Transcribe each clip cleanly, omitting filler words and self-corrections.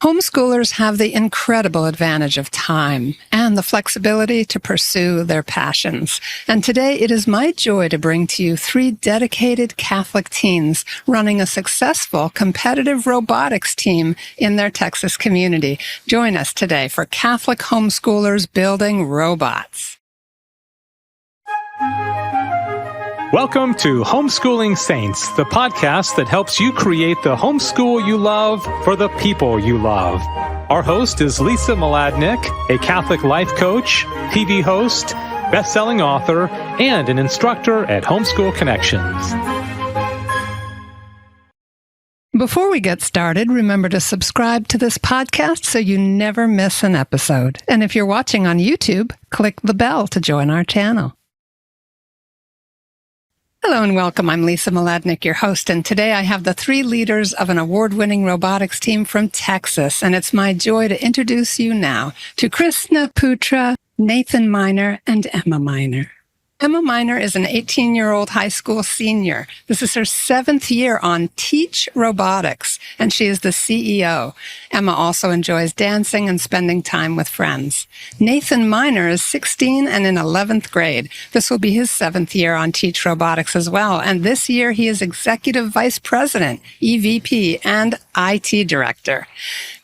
Homeschoolers have the incredible advantage of time and the flexibility to pursue their passions. And today it is my joy to bring to you 3 dedicated Catholic teens running a successful competitive robotics team in their Texas community. Join us today for Catholic Homeschoolers Building Robots. Welcome to Homeschooling Saints, the podcast that helps you create the homeschool you love for the people you love. Our host is Lisa Mladinich, a Catholic life coach, TV host, best-selling author, and an instructor at Homeschool Connections. Before we get started, remember to subscribe to this podcast so you never miss an episode. And if you're watching on YouTube, click the bell to join our channel. Hello and welcome. I'm Lisa Mladinich, your host, and today I have the 3 leaders of an award-winning robotics team from Texas, and it's my joy to introduce you now to Krishna Putra, Nathan Miner, and Emma Miner. Emma Miner is an 18-year-old high school senior. This is her 7th year on Teach Robotics, and she is the CEO. Emma also enjoys dancing and spending time with friends. Nathan Miner is 16 and in 11th grade. This will be his 7th year on Teach Robotics as well, and this year he is Executive Vice President, EVP, and IT Director.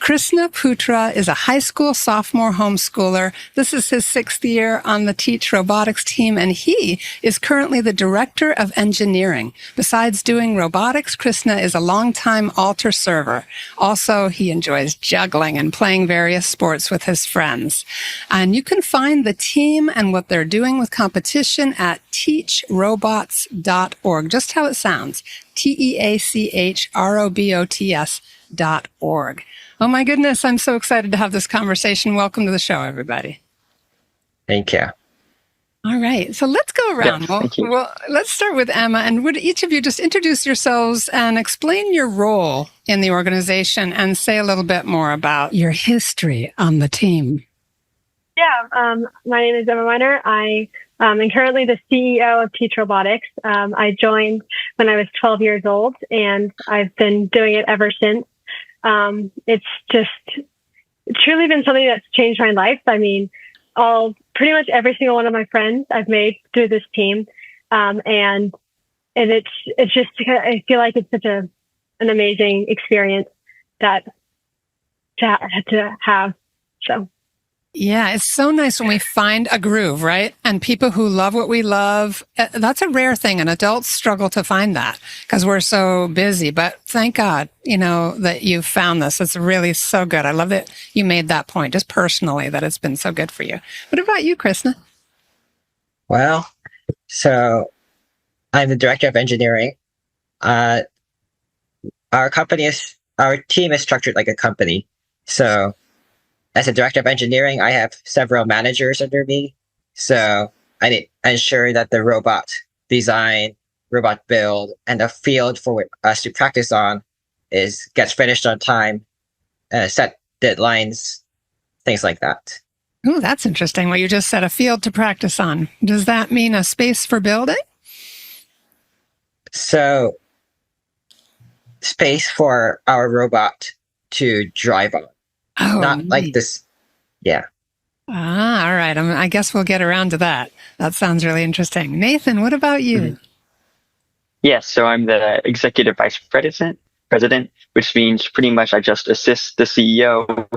Krishna Putra is a high school sophomore homeschooler. This is his 6th year on the Teach Robotics team, and he is currently the Director of Engineering. Besides doing robotics, Krishna is a longtime altar server. Also, he enjoys juggling and playing various sports with his friends. And you can find the team and what they're doing with competition at teachrobots.org, just how it sounds, teachrobots.org. Oh my goodness, I'm so excited to have this conversation. Welcome to the show, everybody. Thank you. All right, so let's go around. Well, let's start with Emma, and would each of you just introduce yourselves and explain your role in the organization and say a little bit more about your history on the team? Yeah, my name is Emma Miner. I am currently the CEO of Teach Robotics. I joined when I was 12 years old, and I've been doing it ever since. It's truly been something that's changed my life. I mean, pretty much every single one of my friends I've made through this team. And it's just, I feel like it's such an amazing experience to have. So. Yeah, it's so nice when we find a groove, right? And people who love what we love, that's a rare thing. And adults struggle to find that because we're so busy. But thank God, that you've found this. It's really so good. I love that you made that point, just personally, that it's been so good for you. What about you, Krishna? Well, so I'm the Director of Engineering. Our team is structured like a company. So as a Director of Engineering, I have several managers under me. So I need to ensure that the robot design, robot build, and the field for us to practice on gets finished on time, set deadlines, things like that. Oh, that's interesting. Well, you just said a field to practice on. Does that mean a space for building? So space for our robot to drive on. Oh, not neat. Like this. Yeah. Ah, all right. I guess we'll get around to that. That sounds really interesting. Nathan, what about you? Mm-hmm. Yes, so I'm the Executive Vice President, which means pretty much I just assist the CEO.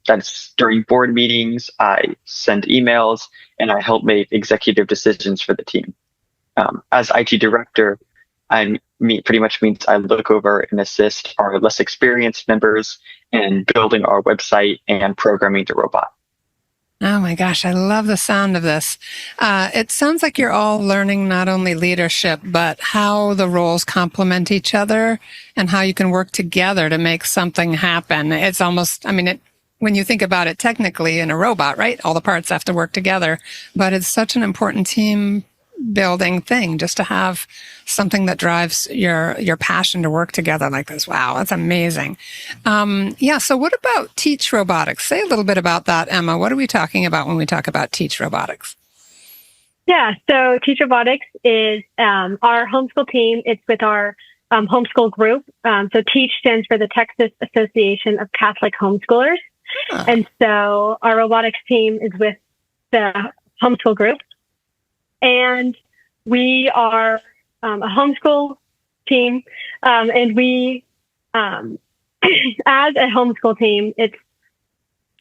That's during board meetings, I send emails, and I help make executive decisions for the team. As IT Director, pretty much means I look over and assist our less experienced members in building our website and programming the robot. Oh my gosh, I love the sound of this. It sounds like you're all learning not only leadership, but how the roles complement each other and how you can work together to make something happen. It's almost, when you think about it technically in a robot, right? All the parts have to work together, but it's such an important team building thing just to have something that drives your passion to work together like this. Wow, that's amazing. So what about Teach Robotics? Say a little bit about that, Emma. What are we talking about when we talk about Teach Robotics? Yeah, so Teach Robotics is our homeschool team. It's with our homeschool group. So TEACH stands for the Texas Association of Catholic Homeschoolers. Huh. And so our robotics team is with the homeschool group. And we are a homeschool team. And we, as a homeschool team, it's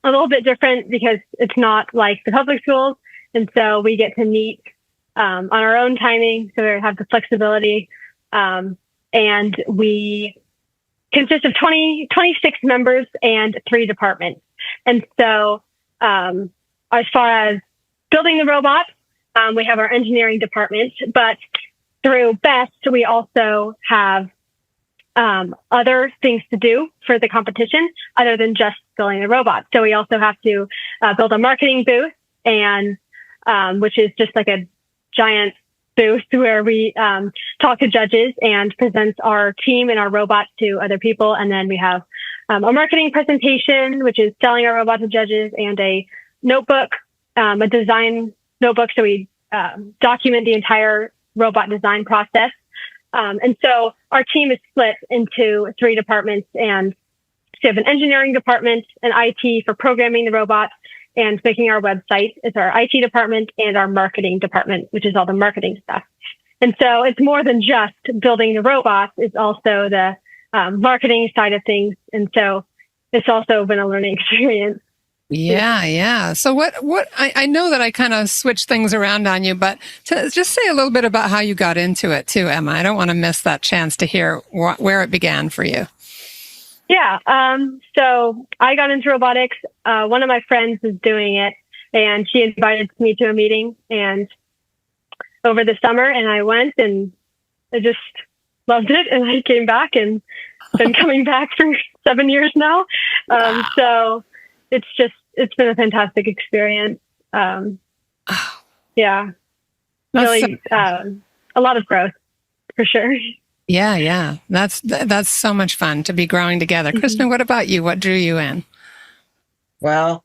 a little bit different because it's not like the public schools. And so we get to meet on our own timing. So we have the flexibility. And we consist of 26 members and 3 departments. And so as far as building the robot, we have our engineering department, but through BEST, we also have other things to do for the competition other than just building the robot. So we also have to build a marketing booth, and which is just like a giant booth where we talk to judges and present our team and our robot to other people. And then we have a marketing presentation, which is selling our robot to judges, and a notebook, a design notebook. So we document the entire robot design process. And so our team is split into 3 departments, and so we have an engineering department, an IT for programming the robot and making our website is our IT department, and our marketing department, which is all the marketing stuff. And so it's more than just building the robot. It's also the marketing side of things. And so it's also been a learning experience. Yeah, yeah. So I know that I kind of switched things around on you, but just say a little bit about how you got into it too, Emma. I don't want to miss that chance to hear where it began for you. Yeah. So I got into robotics. One of my friends is doing it, and she invited me to a meeting and over the summer, and I went, and I just loved it. And I came back and been coming back for 7 years now. Wow. So it's been a fantastic experience. Yeah, really, a lot of growth for sure. Yeah, yeah. That's so much fun to be growing together. Kristen, what about you? What drew you in? Well,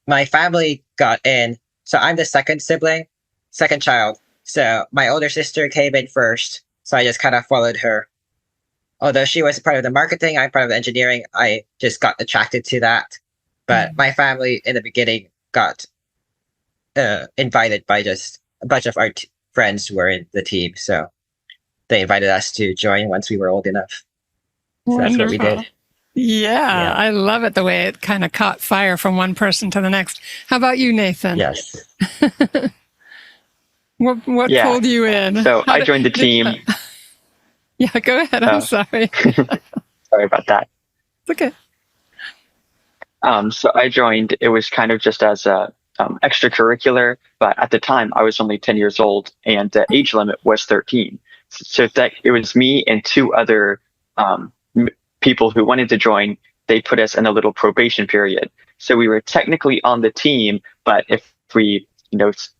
my family got in. So I'm the second child. So my older sister came in first. So I just kind of followed her. Although she was part of the marketing, I'm part of the engineering, I just got attracted to that. But my family in the beginning got invited by just a bunch of our friends who were in the team. So they invited us to join once we were old enough. So that's what we did. Yeah, I love it, the way it kind of caught fire from one person to the next. How about you, Nathan? Yes. What pulled you in? So I joined the team. Yeah, go ahead. I'm sorry. Sorry about that. It's okay. So I joined, it was kind of just as a extracurricular, but at the time I was only 10 years old and the age limit was 13. So it was me and 2 other people who wanted to join. They put us in a little probation period. So we were technically on the team, but if we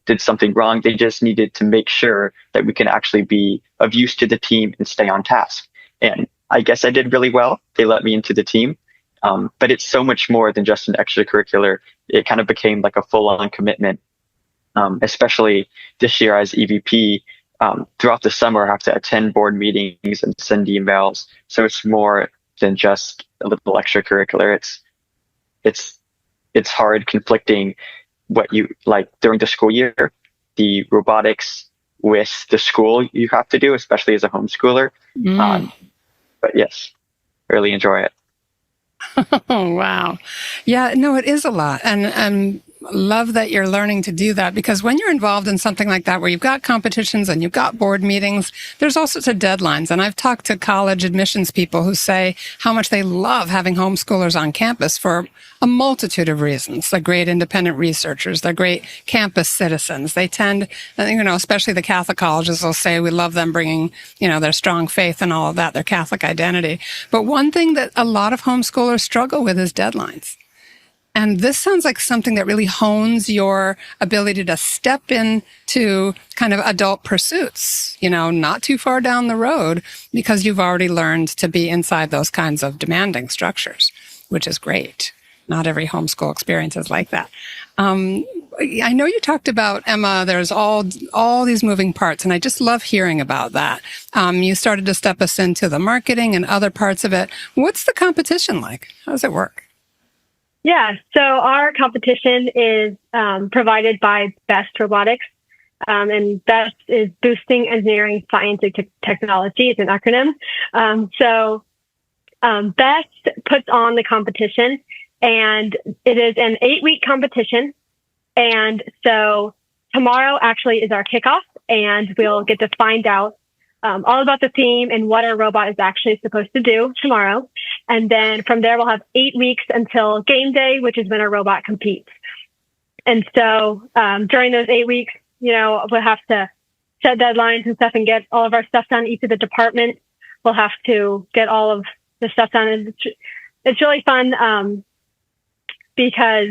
did something wrong, they just needed to make sure that we can actually be of use to the team and stay on task. And I guess I did really well. They let me into the team. But it's so much more than just an extracurricular. It kind of became like a full-on commitment, especially this year as EVP. Throughout the summer, I have to attend board meetings and send emails. So it's more than just a little extracurricular. It's hard conflicting what you like during the school year, the robotics with the school you have to do, especially as a homeschooler. But yes, really enjoy it. Oh, wow. Yeah, no, it is a lot. And love that you're learning to do that, because when you're involved in something like that, where you've got competitions and you've got board meetings, there's all sorts of deadlines. And I've talked to college admissions people who say how much they love having homeschoolers on campus for a multitude of reasons. They're great independent researchers. They're great campus citizens. They tend, especially the Catholic colleges will say we love them bringing, their strong faith and all of that, their Catholic identity. But one thing that a lot of homeschoolers struggle with is deadlines. And this sounds like something that really hones your ability to step into kind of adult pursuits, not too far down the road, because you've already learned to be inside those kinds of demanding structures, which is great. Not every homeschool experience is like that. I know you talked about, Emma, there's all these moving parts, and I just love hearing about that. You started to step us into the marketing and other parts of it. What's the competition like? How does it work? Yeah, so our competition is provided by BEST Robotics, and BEST is Boosting Engineering, Science, and Technology. It's an acronym. BEST puts on the competition, and it is an 8-week competition. And so tomorrow actually is our kickoff, and we'll get to find out all about the theme and what our robot is actually supposed to do tomorrow. And then from there, we'll have 8 weeks until game day, which is when our robot competes. And so during those 8 weeks, we'll have to set deadlines and stuff and get all of our stuff done. Each of the departments will have to get all of the stuff done. And it's really fun because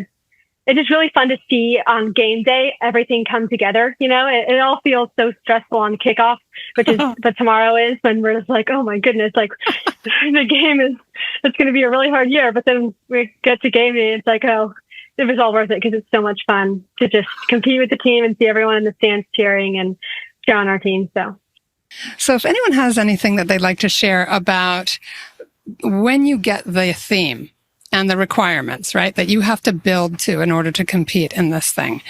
it's just really fun to see on game day everything come together. It all feels so stressful on kickoff, but tomorrow is when we're just like, oh my goodness, like the game it's going to be a really hard year. But then we get to game day, it's like, oh, it was all worth it because it's so much fun to just compete with the team and see everyone in the stands cheering and cheer on our team. So if anyone has anything that they'd like to share about when you get the theme and the requirements, right, that you have to build to in order to compete in this thing,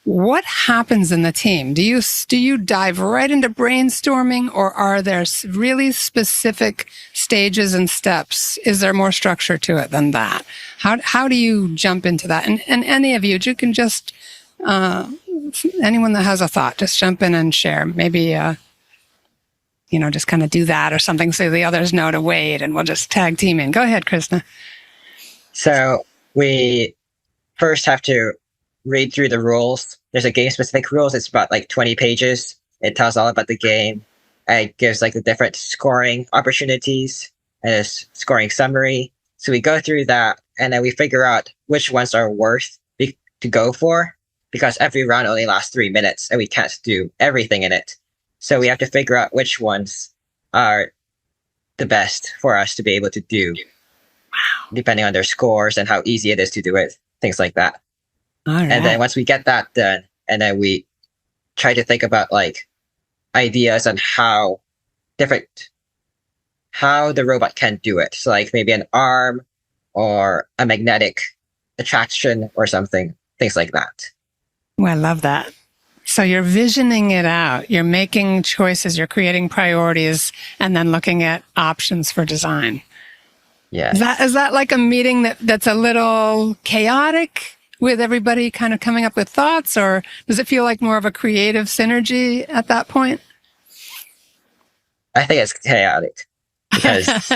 what happens in the team? Do you dive right into brainstorming, or are there really specific stages and steps? Is there more structure to it than that? How do you jump into that? And any of you can just, anyone that has a thought, just jump in and share. Maybe, just kind of do that or something so the others know to wait, and we'll just tag team in. Go ahead, Krishna. So we first have to read through the rules. There's a game-specific rules. It's about 20 pages. It tells all about the game. It gives the different scoring opportunities and a scoring summary. So we go through that, and then we figure out which ones are worth to go for, because every round only lasts 3 minutes, and we can't do everything in it. So we have to figure out which ones are the best for us to be able to do. Wow. Depending on their scores and how easy it is to do it, things like that. All right. And then once we get that done, and then we try to think about ideas on how the robot can do it. So maybe an arm or a magnetic attraction or something, things like that. Oh, I love that. So you're visioning it out. You're making choices. You're creating priorities, and then looking at options for design. Yeah. Is that like a meeting that's a little chaotic with everybody kind of coming up with thoughts, or does it feel like more of a creative synergy at that point? I think it's chaotic because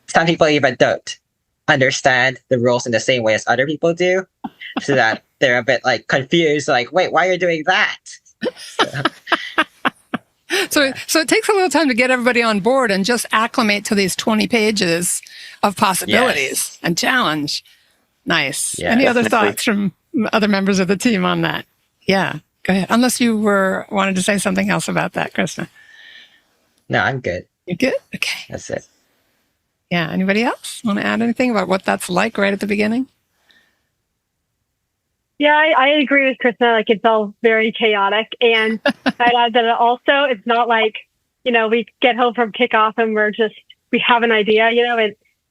some people even don't understand the rules in the same way as other people do, so that they're a bit confused, wait, why are you doing that? So it takes a little time to get everybody on board and just acclimate to these 20 pages of possibilities and challenge. Nice. Yeah, Any other definitely. thoughts from other members of the team on that? Yeah, go ahead. Unless you wanted to say something else about that, Krishna. No, I'm good. You're good? Okay. That's it. Yeah. Anybody else want to add anything about what that's like right at the beginning? yeah, I agree with Krishna. It's all very chaotic, and I'd add that also it's not we get home from kickoff and we have an idea.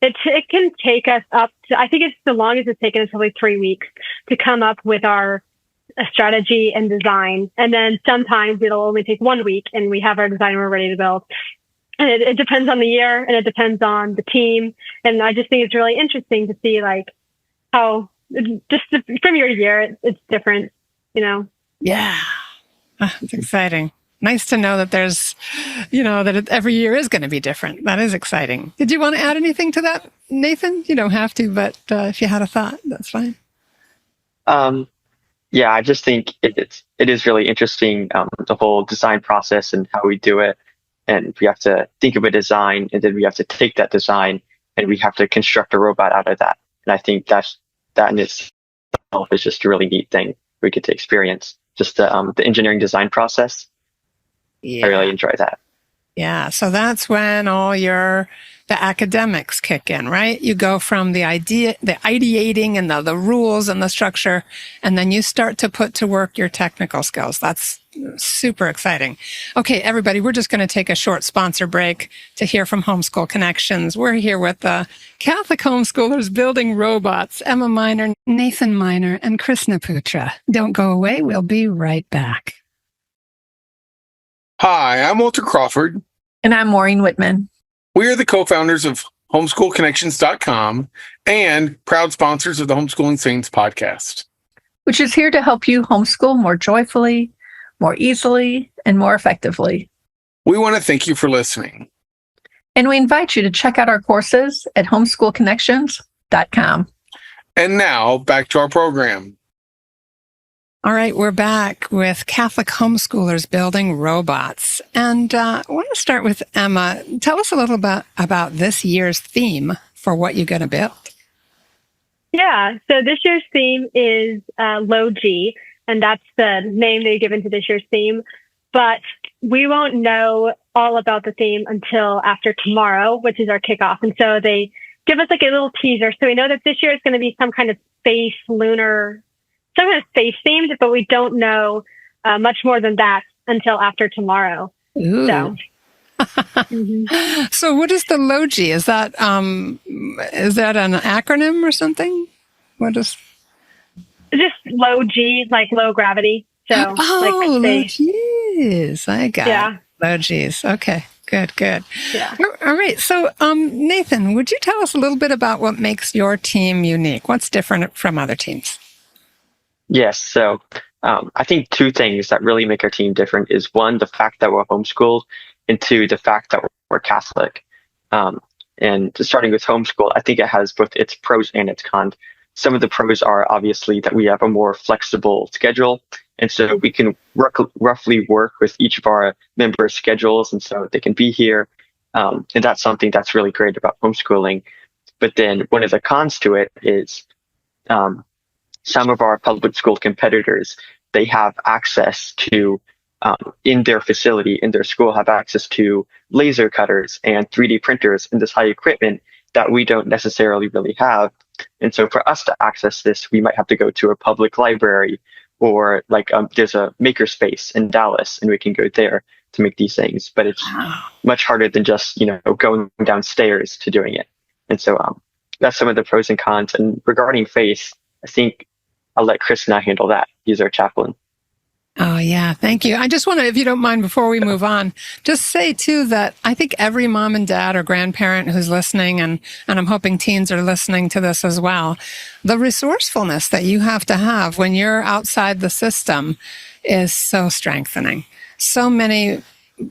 It can take us up to, I think it's the longest it's taken us probably 3 weeks to come up with our strategy and design. And then sometimes it'll only take 1 week and we have our design and we're ready to build. And it depends on the year, and it depends on the team. And I just think it's really interesting to see how just from year to year, it's different, Yeah. It's exciting. Nice to know that there's, that every year is going to be different. That is exciting. Did you want to add anything to that, Nathan? You don't have to, but if you had a thought, that's fine. Yeah, I just think it is really interesting, the whole design process and how we do it. And we have to think of a design, and then we have to take that design and we have to construct a robot out of that. And I think that in itself is just a really neat thing we get to experience. Just the engineering design process. Yeah. I really enjoy that. Yeah. So that's when all the academics kick in, right? You go from the ideating and the rules and the structure, and then you start to put to work your technical skills. That's super exciting. Okay, everybody, we're just going to take a short sponsor break to hear from Homeschool Connections. We're here with the Catholic Homeschoolers Building Robots, Emma Miner, Nathan Miner, and Krishna Putra. Don't go away. We'll be right back. Hi, I'm Walter Crawford. And I'm Maureen Whitman. We are the co-founders of homeschoolconnections.com and proud sponsors of the Homeschooling Saints podcast, which is here to help you homeschool more joyfully, more easily, and more effectively. We want to thank you for listening. And we invite you to check out our courses at homeschoolconnections.com. And now, back to our program. All right, we're back with Catholic Homeschoolers Building Robots. And I want to start with Emma. Tell us a little bit about this year's theme for what you're going to build. Yeah, so this year's theme is Low G, and that's the name they've given to this year's theme. But we won't know all about the theme until after tomorrow, which is our kickoff. And so they give us like a little teaser. So we know that this year is going to be some kind of space, lunar, some kind of space themed, but we don't know much more than that until after tomorrow. Ooh. So. Mm-hmm. So what is the LOGI? Is that an acronym or something? What is? Just low G, like low gravity. So low like G's. I got it. Low G's. Okay. Good. Yeah. All right. So, Nathan, would you tell us a little bit about what makes your team unique? What's different from other teams? Yes. So I think two things that really make our team different is one, the fact that we're homeschooled, and two, the fact that we're Catholic. And starting with homeschool, I think it has both its pros and its cons. Some of the pros are obviously that we have a more flexible schedule. And so we can roughly work with each of our members' schedules. And so they can be here. And that's something that's really great about homeschooling. But then one of the cons to it is some of our public school competitors, they have access to, in their facility, in their school, have access to laser cutters and 3D printers and this high equipment that we don't necessarily really have. And so for us to access this, we might have to go to a public library or like there's a makerspace in Dallas and we can go there to make these things. But it's much harder than just, going downstairs to doing it. And so that's some of the pros and cons. And regarding faith, I think I'll let Chris now handle that. He's our chaplain. Oh, yeah. Thank you. I just want to, if you don't mind, before we move on, just say, too, that I think every mom and dad or grandparent who's listening, and I'm hoping teens are listening to this as well, the resourcefulness that you have to have when you're outside the system is so strengthening. So many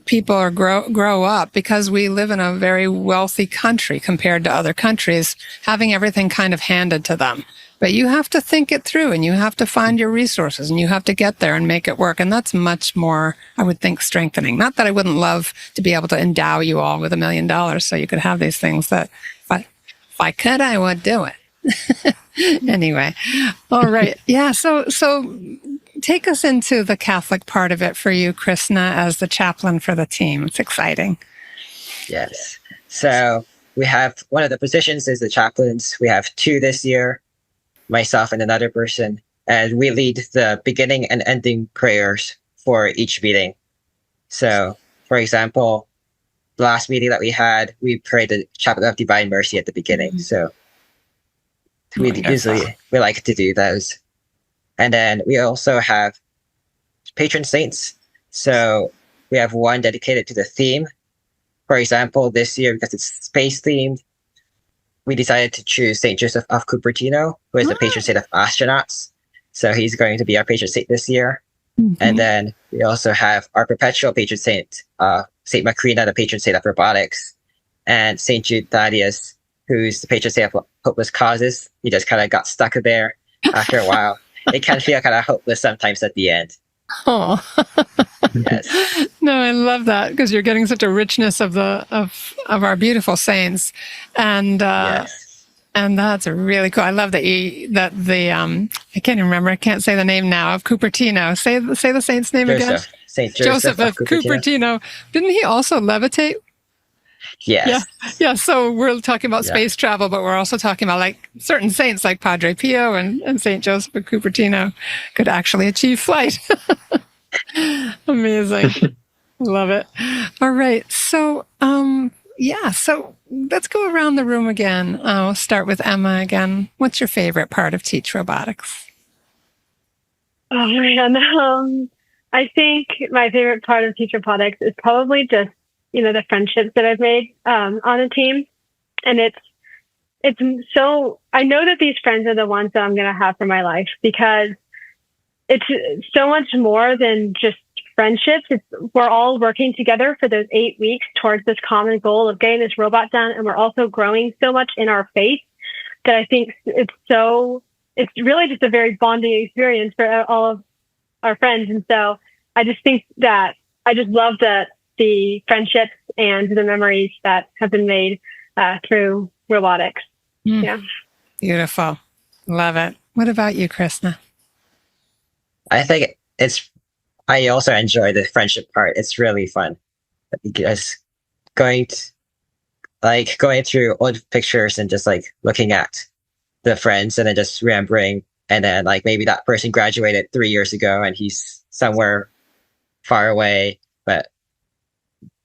people are grow up because we live in a very wealthy country compared to other countries, having everything kind of handed to them. But you have to think it through and you have to find your resources and you have to get there and make it work. And that's much more, I would think, strengthening. Not that I wouldn't love to be able to endow you all with $1 million so you could have these things that if I could, I would do it. Anyway. All right. Yeah. So take us into the Catholic part of it for you, Krishna, as the chaplain for the team. It's exciting. Yes. So we have one of the positions is the chaplains. We have 2 this year, myself and another person, and we lead the beginning and ending prayers for each meeting. So, for example, the last meeting that we had, we prayed the Chaplet of Divine Mercy at the beginning. Mm-hmm. So we like to do those. And then we also have patron saints. So we have one dedicated to the theme. For example, this year, because it's space themed, we decided to choose St. Joseph of Cupertino, who is the patron saint of astronauts. So he's going to be our patron saint this year. Mm-hmm. And then we also have our perpetual patron saint, St. Macrina, the patron saint of robotics, and St. Jude Thaddeus, who's the patron saint of hopeless causes. He just kind of got stuck there after a while. It can feel kind of hopeless sometimes at the end. Oh, yes. No, I love that because you're getting such a richness of our beautiful saints, and yes. And that's really cool. I love that I can't even remember. I can't say the name now of Cupertino. Say the saint's name again. St. Joseph of Cupertino. Cupertino. Didn't he also levitate? Yes. Yeah. So we're talking about space travel, but we're also talking about like certain saints like Padre Pio and St. Joseph of Cupertino could actually achieve flight. Amazing. Love it. All right. So, so let's go around the room again. I'll start with Emma again. What's your favorite part of Teach Robotics? Oh man. I think my favorite part of Teach Robotics is probably just, the friendships that I've made on the team. And it's so, I know that these friends are the ones that I'm going to have for my life because it's so much more than just friendships. We're all working together for those 8 weeks towards this common goal of getting this robot done. And we're also growing so much in our faith that I think it's really just a very bonding experience for all of our friends. And so I just think that I just love the friendships and the memories that have been made through robotics. Yeah. Beautiful. Love it. What about you, Krishna? I think I also enjoy the friendship part. It's really fun because going through old pictures and just like looking at the friends and then just remembering, and then like maybe that person graduated 3 years ago and he's somewhere far away, but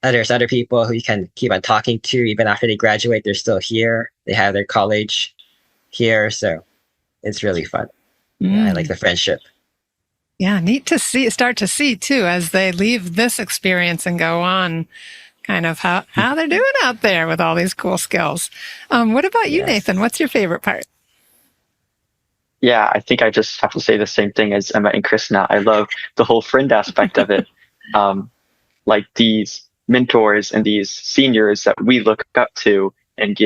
there's other people who you can keep on talking to even after they graduate. They're still here. They have their college here, so it's really fun. Yeah, I like the friendship. Yeah, neat to start to see too, as they leave this experience and go on, kind of how they're doing out there with all these cool skills. What about you, Nathan? What's your favorite part? Yeah, I think I just have to say the same thing as Emma and Krishna. I love the whole friend aspect of it. Like these mentors and these seniors that we look up to and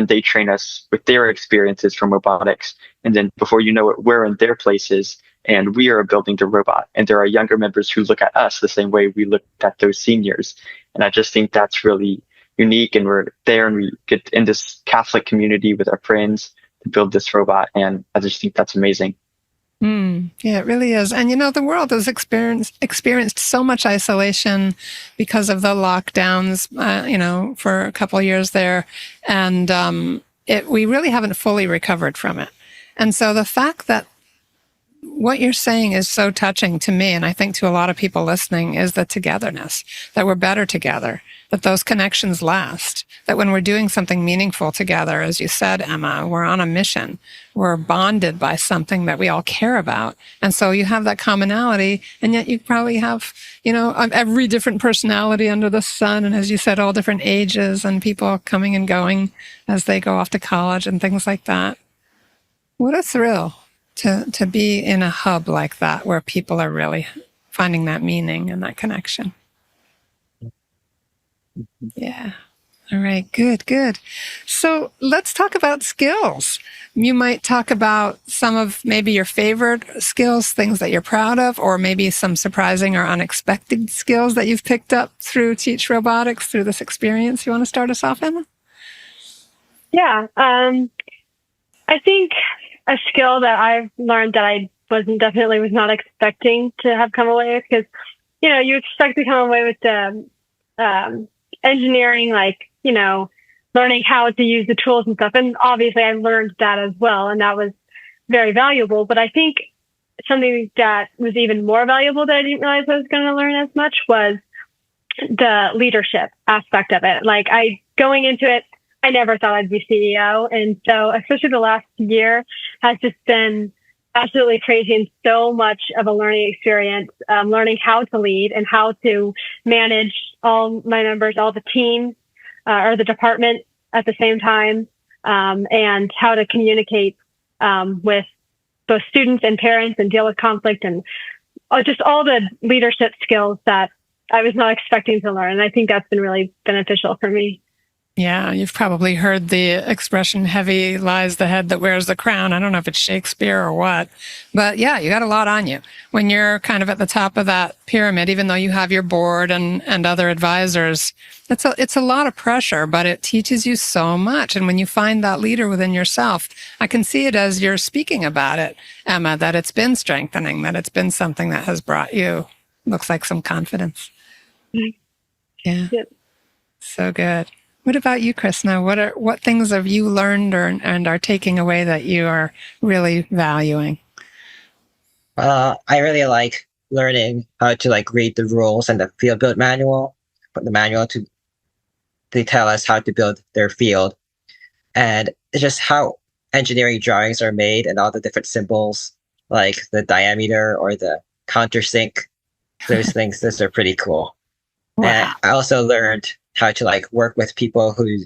they train us with their experiences from robotics. And then before you know it, we're in their places and we are building the robot. And there are younger members who look at us the same way we looked at those seniors. And I just think that's really unique. And we're there and we get in this Catholic community with our friends to build this robot. And I just think that's amazing. Yeah, it really is. And, the world has experienced so much isolation because of the lockdowns, for a couple of years there. And we really haven't fully recovered from it. And so the fact that what you're saying is so touching to me, and I think to a lot of people listening, is the togetherness, that we're better together, that those connections last, that when we're doing something meaningful together, as you said, Emma, we're on a mission, we're bonded by something that we all care about. And so you have that commonality, and yet you probably have, every different personality under the sun. And as you said, all different ages and people coming and going as they go off to college and things like that. What a thrill to be in a hub like that where people are really finding that meaning and that connection. Yeah. All right. Good. So let's talk about skills. You might talk about some of maybe your favorite skills, things that you're proud of, or maybe some surprising or unexpected skills that you've picked up through Teach Robotics, through this experience. You want to start us off, Emma? Yeah. I think a skill that I've learned that I was not expecting to have come away with, because, you expect to come away with the engineering, learning how to use the tools and stuff. And obviously I learned that as well. And that was very valuable. But I think something that was even more valuable that I didn't realize I was going to learn as much was the leadership aspect of it. Going into it, I never thought I'd be CEO. And so especially the last year has just been absolutely crazy and so much of a learning experience, learning how to lead and how to manage all my members, all the teams, or the department at the same time, and how to communicate with both students and parents and deal with conflict and just all the leadership skills that I was not expecting to learn. And I think that's been really beneficial for me. Yeah, you've probably heard the expression, heavy lies the head that wears the crown. I don't know if it's Shakespeare or what, but yeah, you got a lot on you. When you're kind of at the top of that pyramid, even though you have your board and other advisors, it's a lot of pressure, but it teaches you so much. And when you find that leader within yourself, I can see it as you're speaking about it, Emma, that it's been strengthening, that it's been something that has brought you looks like some confidence. Mhm. Yeah. Yep. So good. What about you, Krishna? What things have you learned and are taking away that you are really valuing? I really like learning how to like read the rules and the field build manual, but the manual to they tell us how to build their field, and it's just how engineering drawings are made and all the different symbols, like the diameter or the countersink. Those things, those are pretty cool. And Wow. I also learned how to like work with people who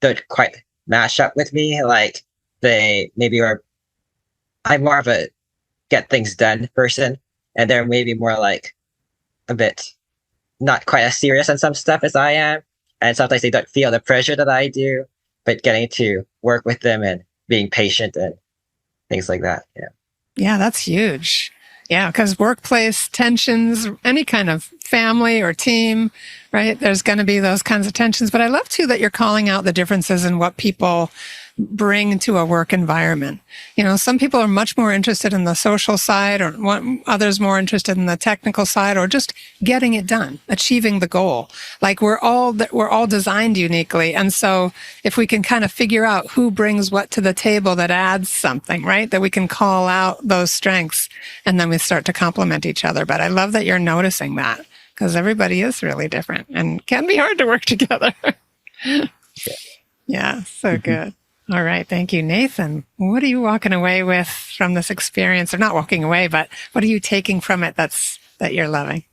don't quite mash up with me. Like they maybe are, I'm more of a get things done person, and they're maybe more like a bit not quite as serious on some stuff as I am. And sometimes they don't feel the pressure that I do, but getting to work with them and being patient and things like that. Yeah. Yeah, that's huge. Yeah, because workplace tensions, any kind of family or team, right? There's going to be those kinds of tensions. But I love too that you're calling out the differences in what people bring to a work environment. You know, some people are much more interested in the social side, or others more interested in the technical side, or just getting it done, achieving the goal. Like we're all designed uniquely, and so if we can kind of figure out who brings what to the table that adds something, right? That we can call out those strengths, and then we start to complement each other. But I love that you're noticing that, because everybody is really different and can be hard to work together. Yeah, so good. All right. Thank you, Nathan. What are you walking away with from this experience? Or not walking away, but what are you taking from it that you're loving?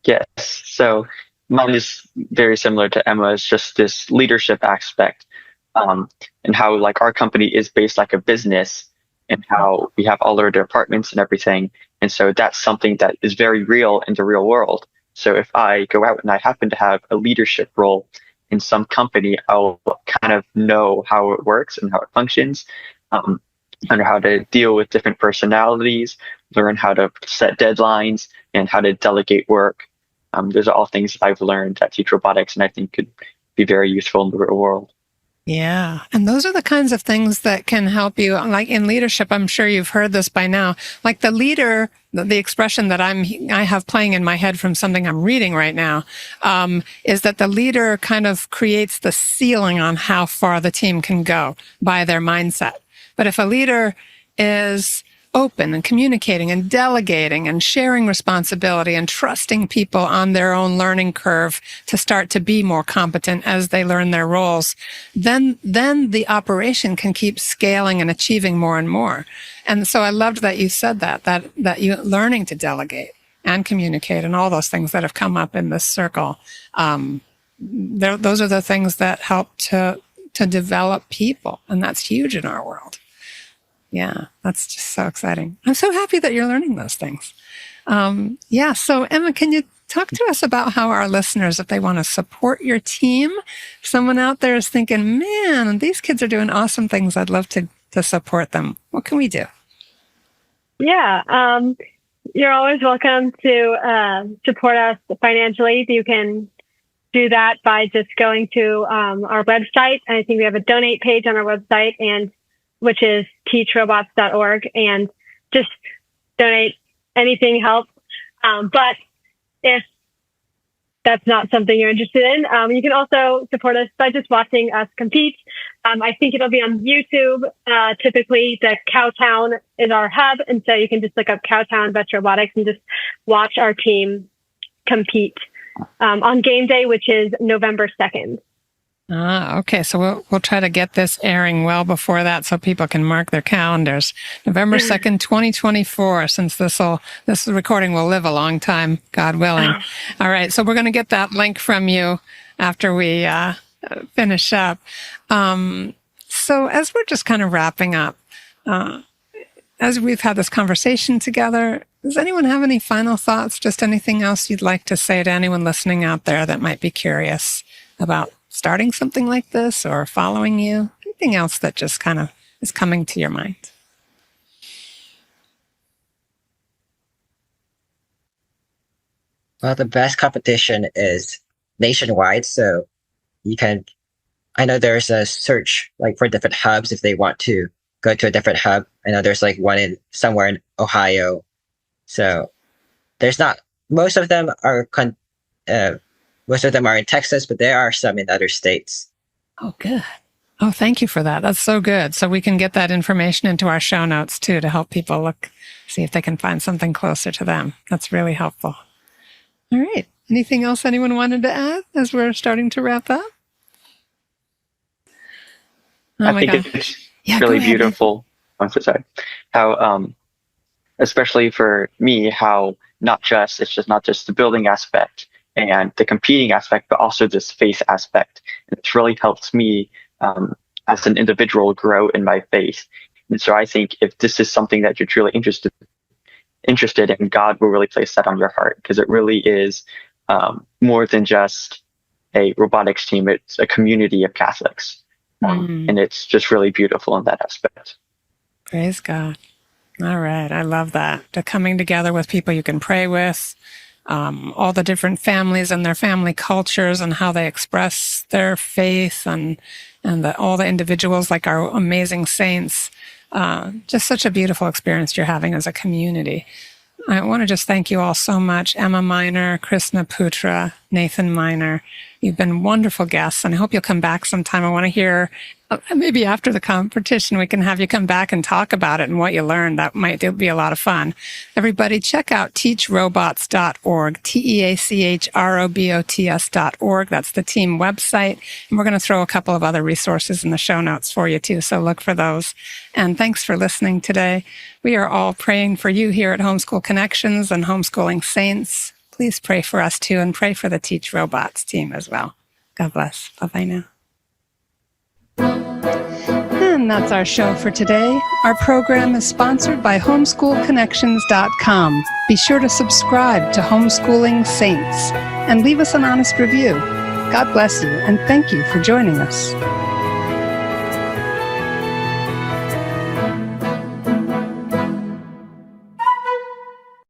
Yes. So mine is very similar to Emma's, just this leadership aspect, and how like our company is based like a business and how we have all our departments and everything. And so that's something that is very real in the real world. So if I go out and I happen to have a leadership role in some company, I'll kind of know how it works and how it functions, and how to deal with different personalities, learn how to set deadlines and how to delegate work. Those are all things that I've learned at Teach Robotics, and I think could be very useful in the real world. Yeah. And those are the kinds of things that can help you. Like in leadership, I'm sure you've heard this by now. Like the leader, the expression that I have playing in my head from something I'm reading right now, is that the leader kind of creates the ceiling on how far the team can go by their mindset. But if a leader is open and communicating and delegating and sharing responsibility and trusting people on their own learning curve to start to be more competent as they learn their roles, then the operation can keep scaling and achieving more and more. And so I loved that you said that you learning to delegate and communicate and all those things that have come up in this circle. Those are the things that help to develop people. And that's huge in our world. Yeah, that's just so exciting. I'm so happy that you're learning those things. Yeah, so Emma, can you talk to us about how our listeners, if they want to support your team, someone out there is thinking, man, these kids are doing awesome things. I'd love to support them. What can we do? Yeah, you're always welcome to support us financially. You can do that by just going to our website. I think we have a donate page on our website, and which is teachrobots.org, and just donate. Anything helps. But if that's not something you're interested in, you can also support us by just watching us compete. I think it'll be on YouTube. Typically, the Cowtown is our hub, and so you can just look up Cowtown Best Robotics and just watch our team compete on game day, which is November 2nd. Okay. So we'll try to get this airing well before that so people can mark their calendars. November 2nd, 2024, since this recording will live a long time, God willing. All right. So we're going to get that link from you after we finish up. So as we're just kind of wrapping up, as we've had this conversation together, does anyone have any final thoughts? Just anything else you'd like to say to anyone listening out there that might be curious about starting something like this or following you? Anything else that just kind of is coming to your mind? Well, the best competition is nationwide. So I know there's a search like for different hubs if they want to go to a different hub. I know there's like one somewhere in Ohio. So there's not most of them are most of them are in Texas, but there are some in other states. Oh, good. Oh, thank you for that. That's so good. So we can get that information into our show notes too to help people see if they can find something closer to them. That's really helpful. All right. Anything else anyone wanted to add as we're starting to wrap up? Oh, I think it's really beautiful. I'm so sorry. How, especially for me, how it's just not just the building aspect and the competing aspect, but also this faith aspect. It's really helped me as an individual grow in my faith. And so I think if this is something that you're truly interested in, God will really place that on your heart, because it really is more than just a robotics team. It's a community of Catholics. And it's just really beautiful in that aspect. Praise God. All right. I love that. The coming together with people you can pray with, all the different families and their family cultures and how they express their faith and all the individuals like our amazing saints. Just such a beautiful experience you're having as a community. I want to just thank you all so much. Emma Miner, Krishna Putra, Nathan Miner. You've been wonderful guests, and I hope you'll come back sometime. I want to hear, maybe after the competition, we can have you come back and talk about it and what you learned. That might be a lot of fun. Everybody, check out teachrobots.org, teachrobots.org. That's the team website. And we're going to throw a couple of other resources in the show notes for you, too, so look for those. And thanks for listening today. We are all praying for you here at Homeschool Connections and Homeschooling Saints. Please pray for us, too, and pray for the Teach Robots team as well. God bless. Bye-bye now. And that's our show for today. Our program is sponsored by homeschoolconnections.com. Be sure to subscribe to Homeschooling Saints and leave us an honest review. God bless you, and thank you for joining us.